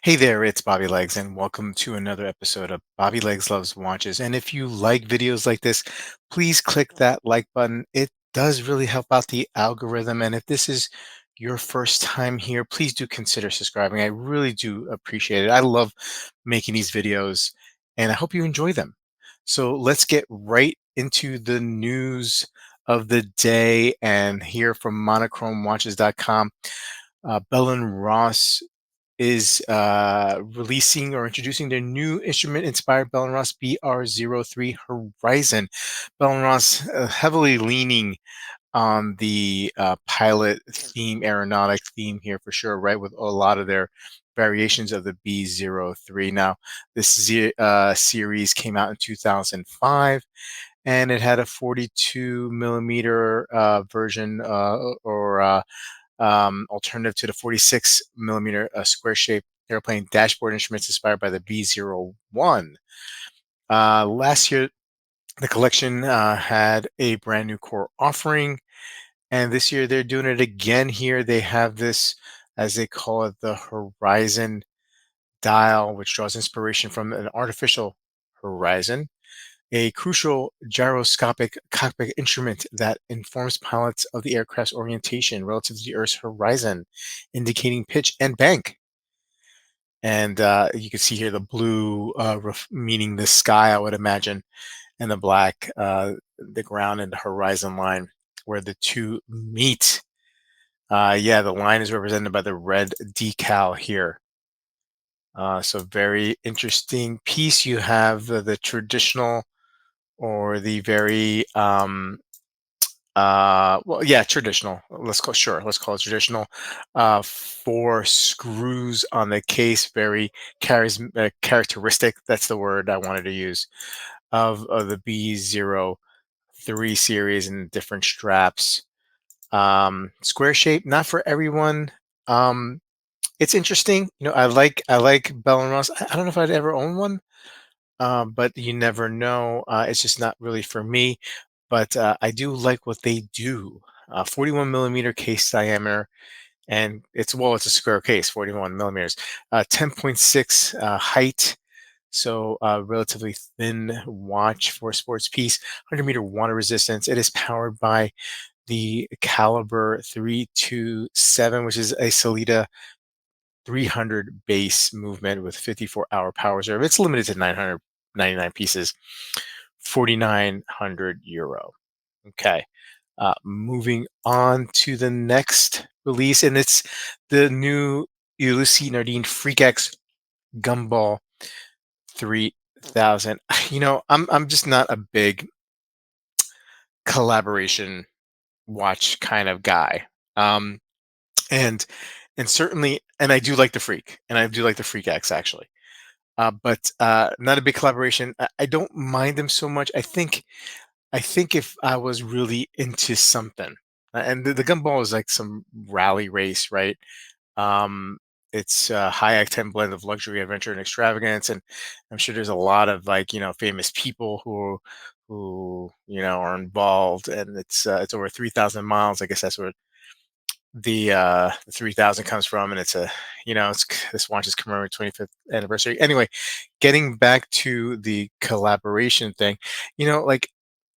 Hey there, it's Bobby Legs, and welcome to another episode of Bobby Legs Loves Watches. And if you like videos like this, please click that like button. It does really help out the algorithm. And if this is your first time here, please do consider subscribing. I really do appreciate it. I love making these videos, and I hope you enjoy them. So let's get right into the news of the day and hear from monochromewatches.com. Bell and Ross is releasing or introducing their new instrument-inspired Bell& Ross BR03 Horizon. Bell& Ross heavily leaning on the pilot theme, aeronautic theme here for sure, right? With a lot of their variations of the B03. Now, series came out in 2005, and it had a 42 millimeter version or alternative to the 46 millimeter square shape airplane dashboard instruments inspired by the B01. Last year, the collection had a brand new core offering, and this year they're doing it again here. They have this, as they call it, the Horizon dial, which draws inspiration from an artificial horizon, a crucial gyroscopic cockpit instrument that informs pilots of the aircraft's orientation relative to the Earth's horizon, indicating pitch and bank. And you can see here the blue meaning the sky, I would imagine, and the black, the ground and the horizon line where the two meet. Yeah, the line is represented by the red decal here. So very interesting piece. You have the traditional or the very well, yeah, traditional. Let's call it traditional. Four screws on the case, very characteristic. That's the word I wanted to use of the B03 series and different straps. Square shape, not for everyone. Um, it's interesting. I like Bell and Ross. I don't know if I'd ever own one, but you never know. It's just not really for me. But I do like what they do. 41 millimeter case diameter, and it's a square case, 41 millimeters. 10.6 height, so relatively thin watch for a sports piece. 100-meter water resistance. It is powered by the caliber 327, which is a Salida 300 base movement with 54-hour power reserve. It's limited to 999 pieces, 4,900 euro. Okay. Moving on to the next release, and it's the new Ulysse Nardin Freak X Gumball 3000. I'm just not a big collaboration watch kind of guy. Um, and and certainly, and I do like the Freak, and I do like the Freak X actually. But not a big collaboration. I don't mind them so much. I think if I was really into something, and the Gumball is like some rally race, right? Um, it's a high octane blend of luxury, adventure, and extravagance, and I'm sure there's a lot of famous people who are involved, and it's over 3,000 miles. I guess that's where the 3000 comes from, and this watch is commemorating 25th anniversary. Anyway, getting back to the collaboration thing, like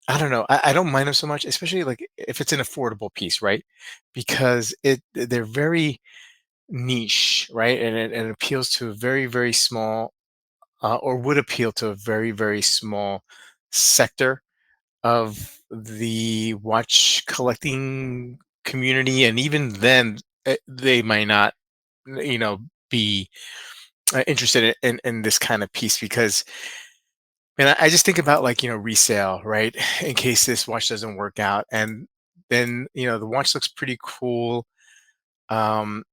I don't know. I don't mind them so much, especially like if it's an affordable piece, right? Because they're very niche, right? And it appeals to a very, very small, or would appeal to a very, very small sector of the watch collecting community. And even then, they might not, you know, be interested in this kind of piece because and I just think about resale, right? In case this watch doesn't work out, and then the watch looks pretty cool. Not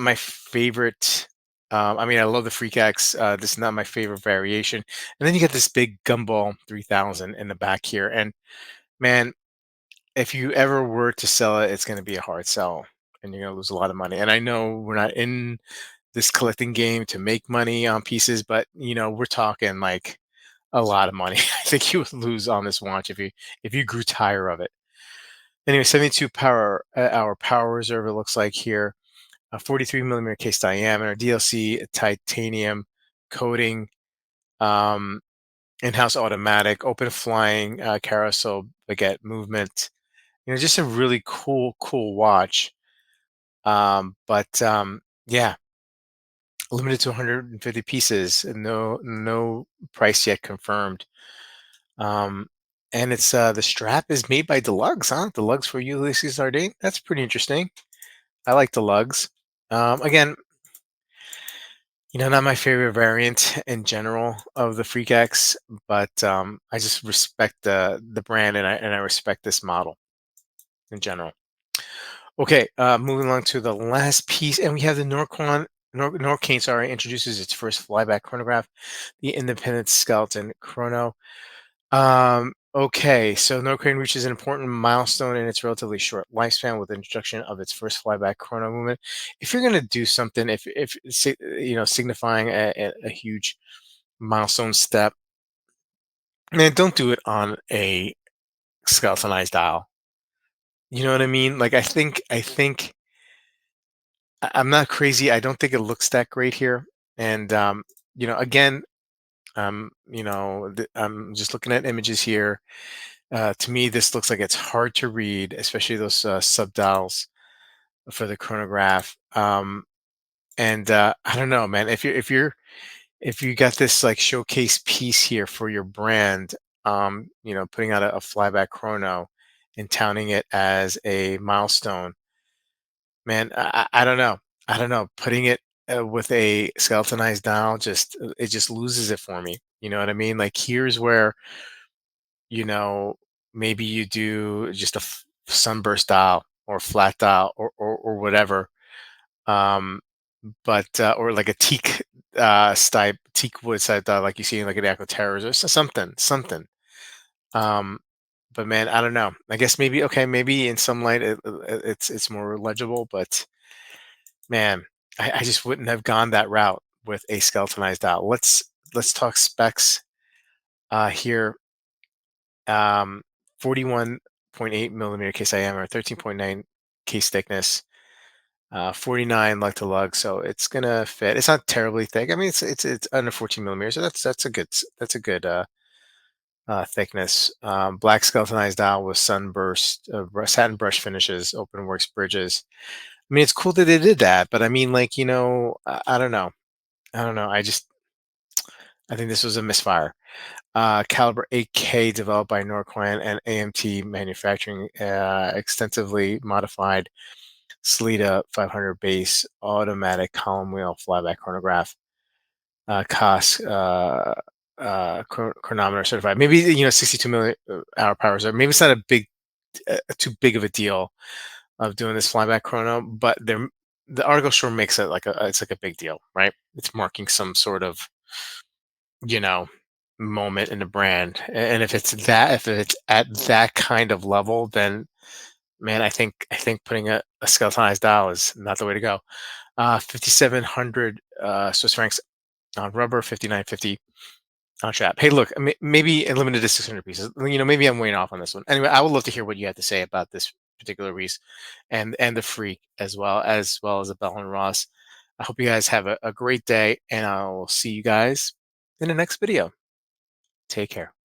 my favorite. I mean, I love the Freak X. This is not my favorite variation. And then you get this big Gumball 3000 in the back here, and man, if you ever were to sell it, it's going to be a hard sell, and you're going to lose a lot of money. And I know we're not in this collecting game to make money on pieces, but we're talking like a lot of money. I think you would lose on this watch if you grew tired of it. Anyway, 72 hour power reserve it looks like here. a 43 millimeter case diameter, DLC titanium coating, um, in-house automatic, open flying carousel baguette movement. Just a really cool watch. But yeah, limited to 150 pieces. And no price yet confirmed. Um, and it's the strap is made by Deluxe, huh? Deluxe for Ulysse Nardin. That's pretty interesting. I like the lugs. Again, not my favorite variant in general of the Freak X, but I just respect the brand, and I respect this model in general. Okay, moving along to the last piece, and we have the Norcane, sorry, introduces its first flyback chronograph, the Independent Skeleton Chrono. Okay, so Norcane reaches an important milestone in its relatively short lifespan with the introduction of its first flyback chrono movement. If you're going to do something, if signifying a huge milestone step, man, don't do it on a skeletonized dial. You know what I mean? Like I think I'm not crazy. I don't think it looks that great here. And again, I'm just looking at images here. To me, this looks like it's hard to read, especially those subdials for the chronograph. And I don't know, man. If you got this like showcase piece here for your brand, putting out a flyback chrono and touting it as a milestone, man, I don't know. I don't know. Putting it with a skeletonized dial it just loses it for me. You know what I mean? Like here's where you know, maybe you do just a sunburst dial or flat dial or whatever. Um, but or like a teak teak wood type dial, like you see in like an Aqua Terrors or something. Um, but man, I don't know. I guess maybe okay, maybe in some light it's more legible, but man, I just wouldn't have gone that route with a skeletonized dial. Let's talk specs here. Um, 41.8 millimeter case diameter, 13.9 case thickness, 49 lug to lug, so it's gonna fit. It's not terribly thick. I mean, it's under 14 millimeters, so that's a good thickness. Black skeletonized dial with sunburst, satin brush finishes, open works bridges. I mean, it's cool that they did that, but I mean, like I don't know. I don't know. I think this was a misfire. Caliber 8K developed by Norquan and AMT Manufacturing, extensively modified Sleeta 500 base automatic column wheel flyback chronograph, cost chronometer certified. Maybe 62 million hour power reserve. Maybe it's not a too big of a deal of doing this flyback chrono, but the article sure makes it like it's like a big deal, right? It's marking some sort of you know, moment in the brand. And if it's at that kind of level, then man, I think putting a skeletonized dial is not the way to go. 5,700 Swiss francs on rubber, 5,950 on trap. Hey, look, maybe limited to 600 pieces. Maybe I'm way off on this one. Anyway, I would love to hear what you have to say about this particular Reese and the Freak as well as the Bell and Ross. I hope you guys have a great day, and I will see you guys in the next video. Take care.